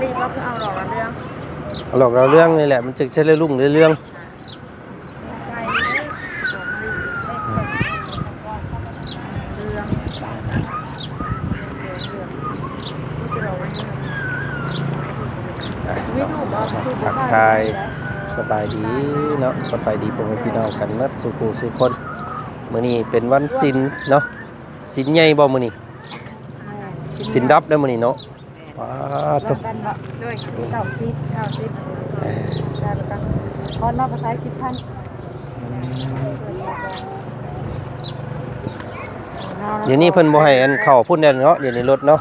รีบก็คือเอาดอกละเรื่อง หลอกเราเรื่องนี่แหละมันจึงใช้เรื่องรุ่งเรื่องทักทายสบายดีเนาะสบายดีพ่อแม่พี่น้องกันนัดสุขสุขคนมื้อนี้เป็นวันศีลเนาะศีลใหญ่บ่มื้อนี้ศีลดับได้อมื้อนี้เนาะว้าตบด้วย90ใช่แล้วก็พอนอกภาษา10,000เดี๋ยวนี้เพิ่นบ่ให้อันเข้าพุ่นแล้วเนาะเดี๋ยวนี้รถเนาะ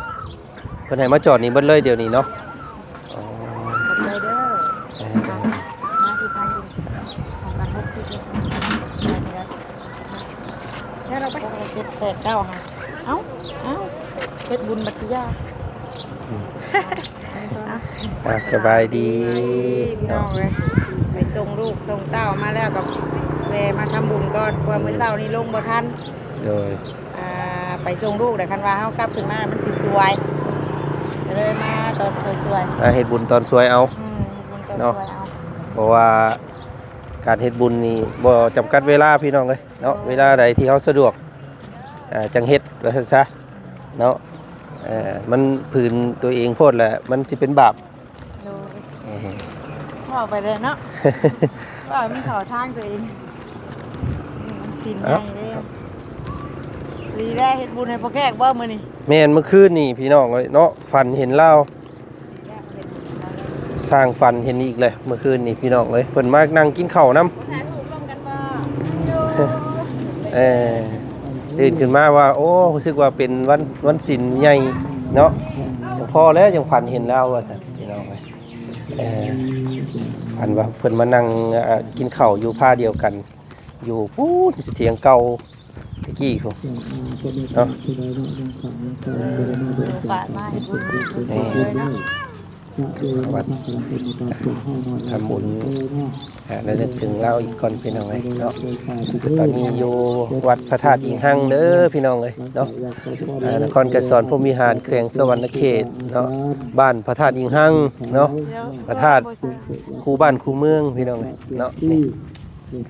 เพิ่นให้มาจอดนี่เบิดเลยเดี๋ยวนี้เนาะแล้วเราไป7-8-9ค่ะเอ้าเป็นบุญบัตรยาสบายดี พี่น้องเลยไปส่งลูกส่งเต้ามาแล้วกับแวมาทำบุญก่อนเพื่อมื้อเช้านี้ลงบ่ทันโดยไปส่งลูกแต่คันว่าเฮากลับขึ้นมามันสิสวยเลยมาตอนสวยเฮ็ดบุญตอนสวยเอาบุญตอนสวยเอาเพราะว่าการเฮ็ดบุญนี่บ่จำกัดเวลาพี่น้องเลยเนาะเวลาใดที่เฮาสะดวกจังเฮ็ดว่าซั่นซะเนาะมันผืนตัวเองโพดแหละมันสิเป็นบาปพ่อไปเลยเนาะว่ามีขอทางตัวเองสินใหญ่เลยลีแรกเฮ็ดบุญให้พ่อแขกบ่มื้อนี้แม่นเมื่อคืนนี่พี่น้องเอ้ยเนาะฝันเห็นลาวสร้างฝันเห็นอีกเลยเมื่อคืนนี่พี่น้องเอ้ยเพิ่นมานั่งกินข้าวนำตื่นขึ้นมาว่าโอ้รู้สึกว่าเป็นวันศีลใหญ่เนาะพอแล้วยังฝันเห็นแล้วว่าซั่นพี่น้องเอ้ยฝันว่าเพิ่นมานั่งกินข้าวอยู่ผ้าเดียวกันอยู่พูดเถียงเก่าตะกี้พุ่นเนาะวัดทำบุญแล้วนึกถึงเราอีกคนพี่น้องเลยเนาะตอนนี้อยู่วัดพระธาตุอิงหังเด้อพี่น้องเลยเนาะนครกระสอนพรหมวิหารแขวงสวรรณเขตเนาะบ้านพระธาตุอิงหังเนาะพระธาตุคู่บ้านคู่เมืองพี่น้องเลยเนาะนี่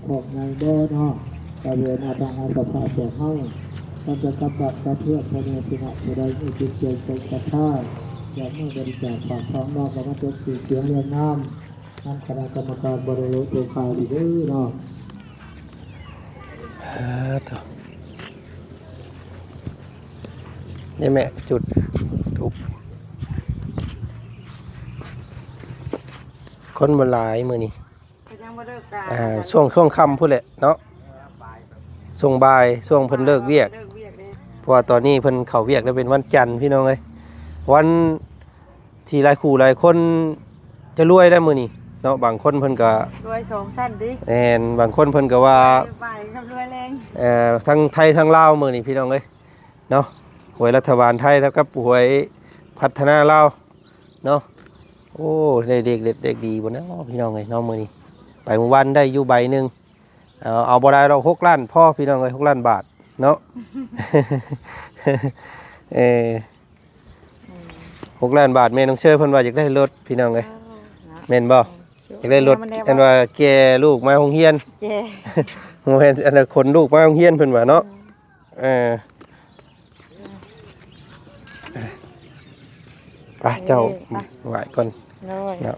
ของนายบ่เนาะตะเวนอาตาสภาพเจ้าเฮามันจะกำบัดกระเทือนภายในที่หะจะได้มีจิตใจเป็นกระทาอยากให้บริจาคฝากท้องนอกแล้วก็เป็นสื่อเสียงเรียนน้ำท่านคณะกรรมการบริโภคตัวข่าวดีด้วยเนาะนี่แม่จุดทุกคนบหลายมือนี่ช่วงค่ำพูดเลยเนาะช่วงบ่ายช่วงเพิ่นเลิกเวียกเพราะว่าตอนนี้เพิ่นเข้าเวียกแล้วเป็นวันจันทร์พี่น้องเอ้ยวันที่หลายคู่หลายคนจะรวยได้มื้อนี้เนาะบางคนเพิ่นก็รวย2ชั้นดิบางคนเพิ่นก็ว่าไปกับรวยแรงทั้งไทยทั้งลาวมื้อนี้พี่น้องเอ้ยเนาะหวยรัฐบาลไทยแล้วก็หวยพัฒนาลาวเนาะโอ้ได้เด็กดีบ่นะพี่น้องเอ้ยเนาะมื้อนี้ไปเมื่อวันได้อยู่ใบนึงเอาบ่ได้เรา6 ล้านพ่อพี่น้องเอ้ย6 ล้านบาทเนาะ6 ล้านบาทแม่น้องเชื่อเพิ่นว่าอยากได้รถพี่น้องเอ้ยแม่นบ่อยากได้รถอันว่าแก่ลูกมาโรงเรียนโรงเรียนอันน่ะขนลูกมาโรงเรียนเพิ่นว่าเนาะไปเจ้าไหว้ก่อนเนาะ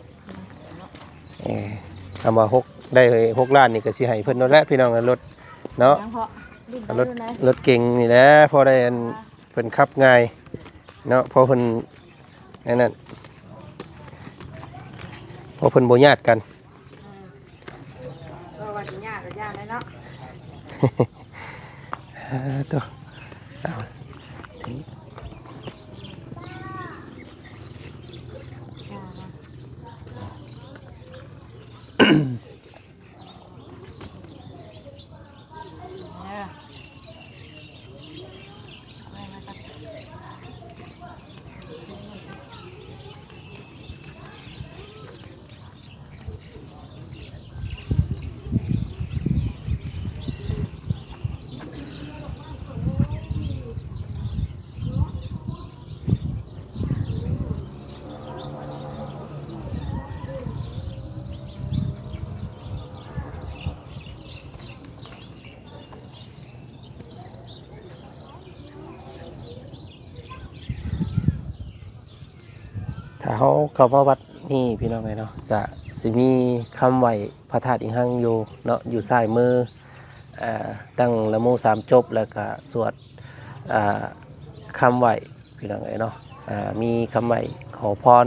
เอามาได้6 ล้านนี่ก็สิให้เพิ่นนั่นแหละพี่น้องรถเนาะรถเก่งนี่แหละพอได้อันเพิ่นขับง่ายเนาะพอเพิ่นนั่นพอเพิ่นบ่ญาติกันว่าสิญาติก็ญาติเนาะตัว ถ้าเขาเข้ามาวัดนี่พี่น้องไงเนาะจะสิมีคำไหวพระธาตุอิหังอยู่เนาะอยู่ซ้ายมือตั้งละโมสามจบแล้วก็สวดคำไหวพี่น้องไงเนาะมีคำไหวขอพร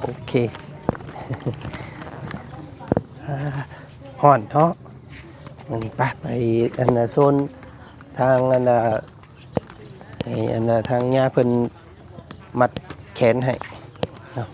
โอเคห่อนเนาะวันนี้ไปอันโซนทางทางญาเพิ่นมัดแขนให้เนาะ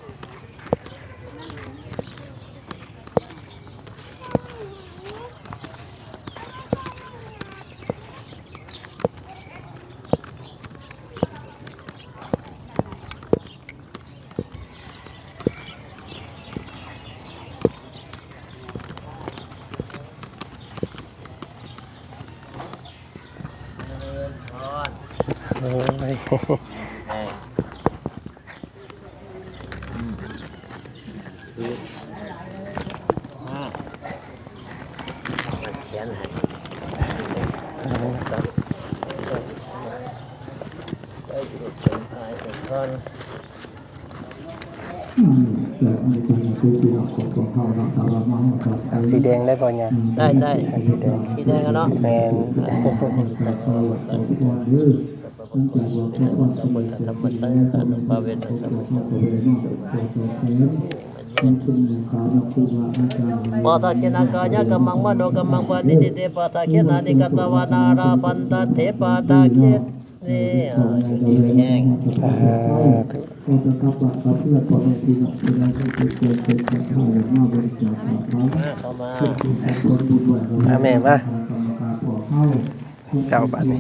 โอ้ยเขียนให้ได้จุดสนท้ายเป็นท่อน สีแดงได้ป่ะเนี่ย ได้สีแดงกันเนาะ แมน ธรรมสังฆานุภาเวนะสัมปะทะเกนะกายะกัมมังมโนกัมมังปะนิเตปะทะเกนะนิกัตวานาราปันตเถปะทะเกนี่อยู่ดีแห้งเข้ามาแม่มาเจ้าบ้านนี้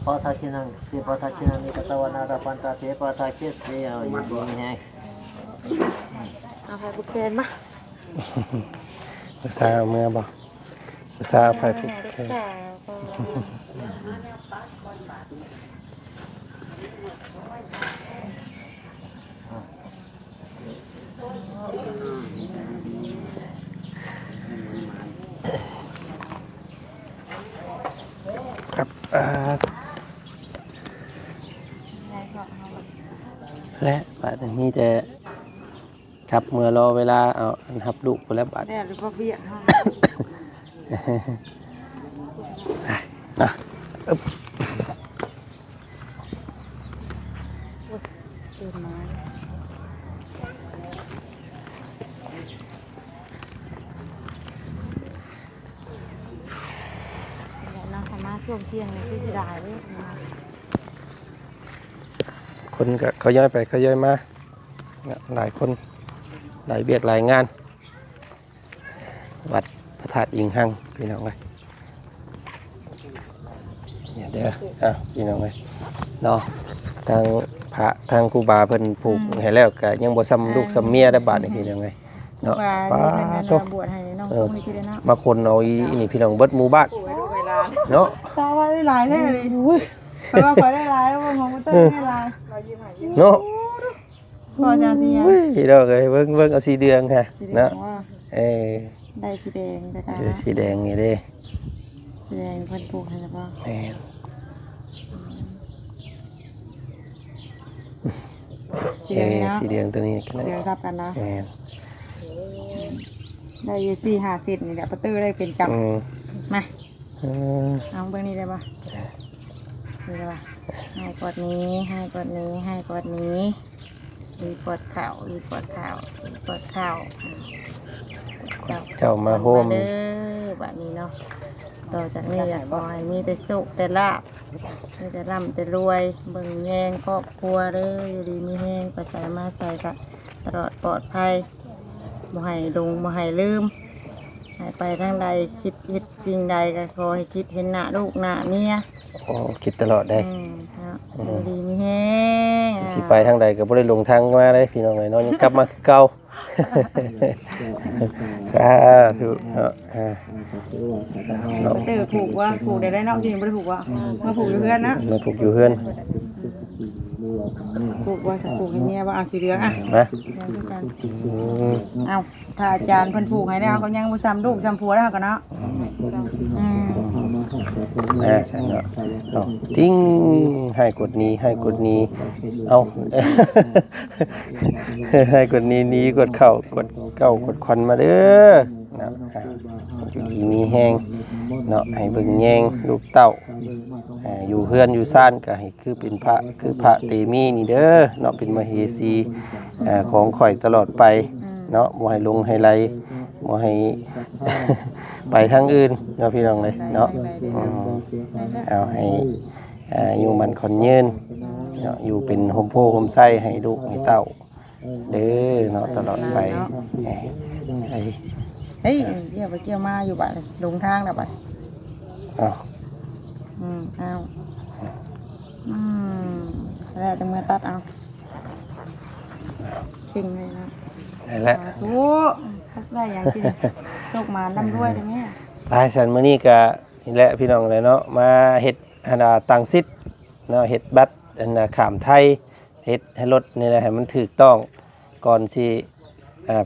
ปะทะเกนะสิปะทะเกนะนิกัตวานาราปันตเถปะทะเกนี่อยู่ดีแห้งเอาไปบุกแกนมา ภาษาเมื่อบ่ภาษาไผ่ผูกแขนครับและบัดนี้จะครับเมื่อรอเวลาเอาทับลูกไปแล้วบัด แน่หรือว่าเบี้ยฮะ นะเกินไม้ ช่วงเที่ยงนี่คือสิได้เด้มา คนก็เขาย้อยไปเขาย้อยมาหลายคนหลายเบียกหลายงานวัดพระธาตุอิงหังพี่น้องเลยเนี่ยเด้อพี่น้องเลยเนาะทางพระทางครูบาเพิ่นผูกให้แล้วก็ยังบ่ซ้ำลูกซ้ำเมียได้บาดนี่พี่น้องเลยเนาะ ว่า ป้า นี่เพิ่น โต น่ะบวชให้น้องพวกนี้คือได้เนาะ มาคนเอาอีนี่พี่น้องเบิดหมู่บ้านเนาะ ทราบว่าได้หลายแน่เลยเพราะว่าพอได้หลายแล้วของมุเตอร์ได้หลาย เนาะ พอจะเสีย พี่น้องเอ้ยเบิ่งเอาสีเดืองฮะ สีแด เนาะ งว่า ได้สีแดงนะคะ สีแดงนี่เด้ สีแดงเพิ่นปลูกให้แล้วก็ แม่น สีแดงนี่เนาะ สีแดงตัวนี้กัน เดี๋ยวทราบกันเนาะ แม่น ได้อยู่4-5เซนนี่แหละประตูได้เป็นกับมา อืม เอาเบิ่งนี่ได้ป่ะนี่ได้ป่ะให้กดนี้ให้กดนี้ให้กดนี้รีปวดเข่ารีปวดเข่ารีปวดเข่า เจ้ามาโฮม เด้อบัดนี้เนาะต่อจากนี้อยากขอให้มีแต่สุขแต่ลาภมีแต่ร่ำแต่รวยเบิ่งแยงครอบครัวเด้ออยู่ดีมีแห้งไปใส่มาใส่กะตลอดปลอดภัยบ่ให้ลงบ่ให้ลืมให้ไปทางใดคิดเฮ็ดจริงใดก็ขอให้คิดเห็นหน้าลูกหน้าเมีย โอ้คิดตลอดได้ เนาะอยู่ดีมีแห้ง สิไปทางใดก็บ่ได้ลงทางมาเลยพี่น้องเอ้ยเนาะยังกลับมาคือเก่า สาธุเนาะเนาะ เตอผูกว่าผูกได้เนาะจริงบ่ได้ผูกว่ามาผูกอยู่เพื่อนนะ มาผูกอยู่เฮือน ผูกว่าจะผูกให้เมียว่าเอาสีเหลืองอ่ะ นะ อืม เอาถ้าอาจารย์เพิ่นผูกให้แล้วก็ยังบ่ซ้ำลูกซ้ำผัวแล้วก็เนาะอืม ใช่เนาะเอาทิ้งให้กดนี้ให้กดนี้เอา ให้กดนี้กดเข้ากดเก้ากดควันมาเด้อเนาะอยู่ดีมีแห้งเนาะให้เบิ่งแยงลูกเต้าอยู่เฮือนอยู่ซ่านก็ให้คือเป็นพระคือพระเตมีนี่เด้อเนาะเป็นมเหสีของข่อยตลอดไปเนาะบ่ให้ลงให้ไหลบ่ให้ ไปทางอื่นเนาะพี่น้องเลยเนาะเอาให้อยู่มันคนยืนเนาะอยู่เป็นโฮมโพโฮมไส้ให้ลูกให้เต้าเด้อเนาะตลอดไปไอ้ เฮ้ยเกี่ยวไปเกี่ยวมาอยู่บัดลงทางแล้วบัด เอา เอาแล้วจะมือตัดเอาจริงเลยนะ ได้แล้ว โอ้ทักได้อย่างที่โชคมาน้ำด้วยตรงนี้ ไปสันมื้อนี้ก็นี่แหละพี่น้องเลยเนาะมาเฮ็ดอันตังสิทธิ์เนาะเฮ็ดบัตรอันข้ามไทยเฮ็ดให้รถนี่แหละให้มันถูกต้องก่อนสิ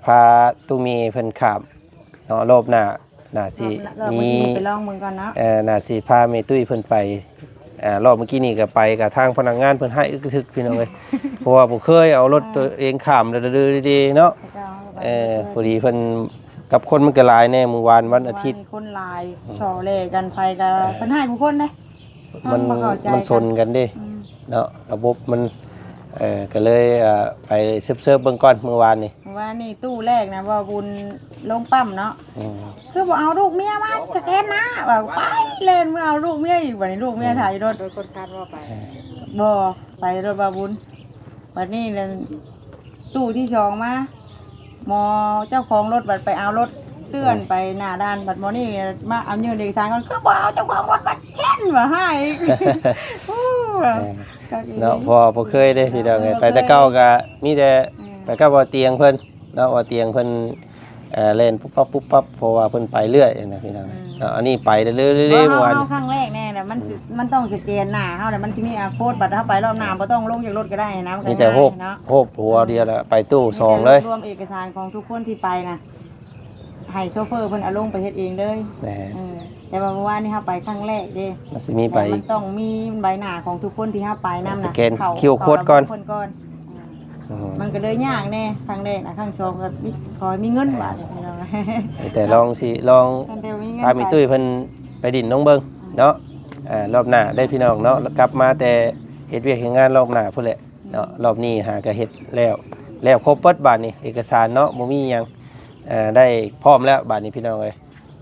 พาตุมีเพิ่นข้ามเนาะรอบหน้าสิมี ไปลองมึงก่อนนะ น่าสิพาเมตุ้ยเพิ่นไปรอบเมื่อกี้นี่ก็ไปกับทางพนักงานเพิ่นให้อึกทึกพี่น้องเอ้ย เพราะว่าบ่เคยเอารถตัวเองข้ามดื้อๆดีๆเนาะพอดีเพิ่นกับคนมันก็หลายแน่มื้อวานวันอาทิตย์ คนลายช่อเล่กันไปกันเพิ่นให้กูคนเด้ มันชนกันเด้เนาะระบบมันก็เลยไปเซิร์ฟเบิ่งก่อนมื้อวานนี่ ว่านี่ตู้แรกนะว่าบุญลงปั๊มเนาะคือบอกเอาลูกเมียมาสแกนนะบอกไปเล่นเมื่อเอาลูกเมียอีกวันนี้ลูกเมียถ่ายรถโดยคนคาดว่าไปบ่ไปรถบาบุญวันนี้เลยตู้ที่สองมาหมอเจ้าของรถบัดไปเอารถเตือนไปหน้าด้านบัดหมอนี่มาเอาเงินเด็กสารก่อนก็บอกเอาเจ้าของรถบัดเช่นว่าให้เนาะพอเคยเด้พี่น้องเอ้ยไปแต่เก่าก็มีแต่ไปกับว่าเตียงเพิ่นเนาะว่าเตียงเพิ่นเล่นปุ๊บปั๊บเพราะว่าเพิ่นไปเรื่อยนะพี่น้องเนาะอันนี้ไปเรื่อยๆเมื่อวาน ครั้งแรกแน่น่ะมันต้องสแกนหน้าเฮาแต่มันสิมีโค้ดบัตรเฮาไปรอบหน้าบ่ต้องลงจากรถก็ได้นะ มีแต่โฮบหัวเดียวละไปตู้ซองเลย รวมเอกสารของทุกคนที่ไปนะให้โชเฟอร์เพิ่นเอาลงไปเฮ็ดเองเลยแต่ว่าเมื่อวานนี่เฮาไปครั้งแรกเด้ มันสิมีไป มันต้องมีใบหน้าของทุกคนที่เฮาไปนำ ส น่ะ แกน QR code ก่อน มันก็เลยยากแน่ครั้งแรกนะครั้งสองก็ขอมีเงินบาทนี่เนาะ แต่ลองพามีตุ้ยเพิ่นไปดินน้องเบิ่งเนาะรอบหน้าได้พี่น้องเนาะกลับมาแต่เฮ็ดเวียกเฮ็ดงานรอบหน้าพุ่นแหละเนาะรอบนี้หาก็เฮ็ดแล้วครบเบิดบาดนี้เอกสารเนาะบ่มีหยังได้พร้อมแล้วบาดนี้พี่น้องเอ้ย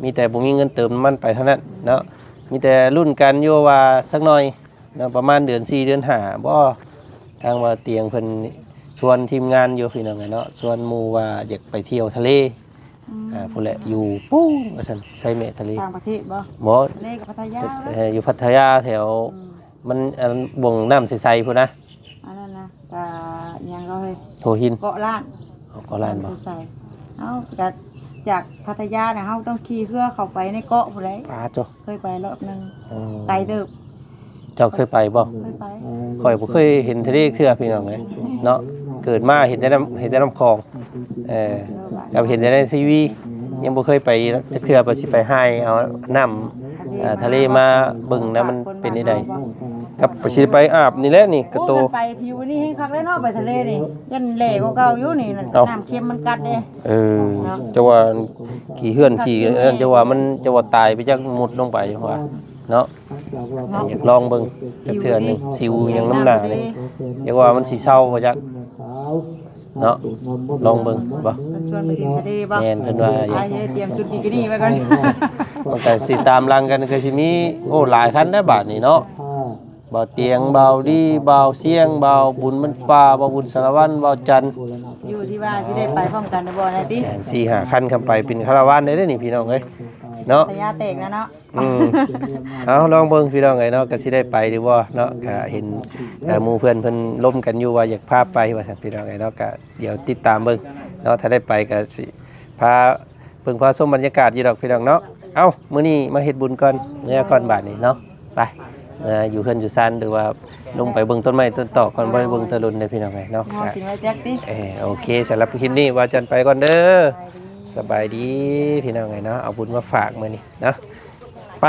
มีแต่บ่มีเงินเติมน้ำมันไปเท่านั้นเนาะ มีแต่รุ่นกันอยู่ว่าสักหน่อยเนาะประมาณเดือน4เดือน5บ่ทางว่าเตียงเพิ่นชวนทีมงานอยู่พี่น้องไงเนาะชวนหมู่ว่าอยากไปเที่ยวทะเลพุ่นแหละอยู่ปู้ว่าซั่นไสเมทะเล ต่างประเทศบ่ บ่ ทะเลกับพัทยา อยู่พัทยาแถวมันบ่งน้ำใสๆพุ่นนะ อันนั้นนะก็ยังก็เฮ้ย โถหิน เกาะล้าน ก็ล้านบ่ ใส่เอ้าจากพัทยาเนี่ยเฮาต้องขี่เรือเข้าไปในเกาะพุ่นเลย ปาจ้ะ เคยไปรอบนึงไกลเด้อ เจ้าเคยไปบ่ เคยไป ข่อยบ่เคยเห็นทะเลเทื่อพี่น้องเลยเนาะเกิดมาเห็นแต่น้ำคลองกับเห็นแต่ในทีวียังบ่เคยไปเทื่อบ่สิไปให้เอาน้ำทะเลมาเบิ่งนะมันเป็นจังไดกับบ่สิไปอาบนี่แหละนี่กระโต โอ้มันไปผิวนี่ให้คักเลยเนาะไปทะเลนี่ยันแหล่กว่าเก่าอยู่นี่น้ำเค็มมันกัดเด้ จะว่าขี่เฮือนขี่จะว่ามันจะว่าตายไปจักมุดลงไปว่าเนาะอยากลองเบิ่งจักเทื่อนึงสิวยังน้ำหนานี่อยากว่ามันสิเศร้าบ่จักเนาะลองเบิ่งบ่ มันชวนไปเที่ยวทะเลบ่ แม่นเพิ่นว่าอยาก เตรียมชุดบิกินี่ไว้ก่อน มันก็สิตามรังกันก็สิมีโอ้หลายคันได้บาดนี้เนาะบ่เตียงเบาดีเบาเสียงเบาบุญมันป่าเบาบุญสารวัตรเบาจันทร์ อยู่ที่ว่าสิได้ไปพร้อมกันได้บ่ได้ติ 4-5คันขึ้นไปเป็นคาราวานได้เด้อนี่พี่น้องเอ้ยเนาะ ระยะแตกนะเนาะ เอาลองเบิ่งพี่น้องไงเนาะก็สิได้ไปหรือบ่เนาะก็เห็นหมู่เพื่อนเพิ่นล้มกันอยู่ว่าอยากพาไปว่าซั่นพี่น้องไงเนาะก็เดี๋ยวติดตามเบิ่งเนาะถ้าได้ไปก็สิพาเบิ่งพาชมบรรยากาศอยู่ดอกพี่น้องเนาะเอ้ามื้อนี้มาเฮ็ดบุญก่อนเมื่อก่อนบาดนี้เนาะไปอยู่เฮือนอยู่ซ่านหรือว่าลงไปเบิ่งต้นไม้ต้นตอกก่อนบ่ได้เบิ่งตะลุนเด้อพี่น้องไงเนาะ มองกินไว้แจ็คติ โอเคสำหรับคลิปนี้ว่าจันไปก่อนเด้อสบายดีพี่น้องไงเนาะเอาบุญมาฝากมื้อนี้เนาะไป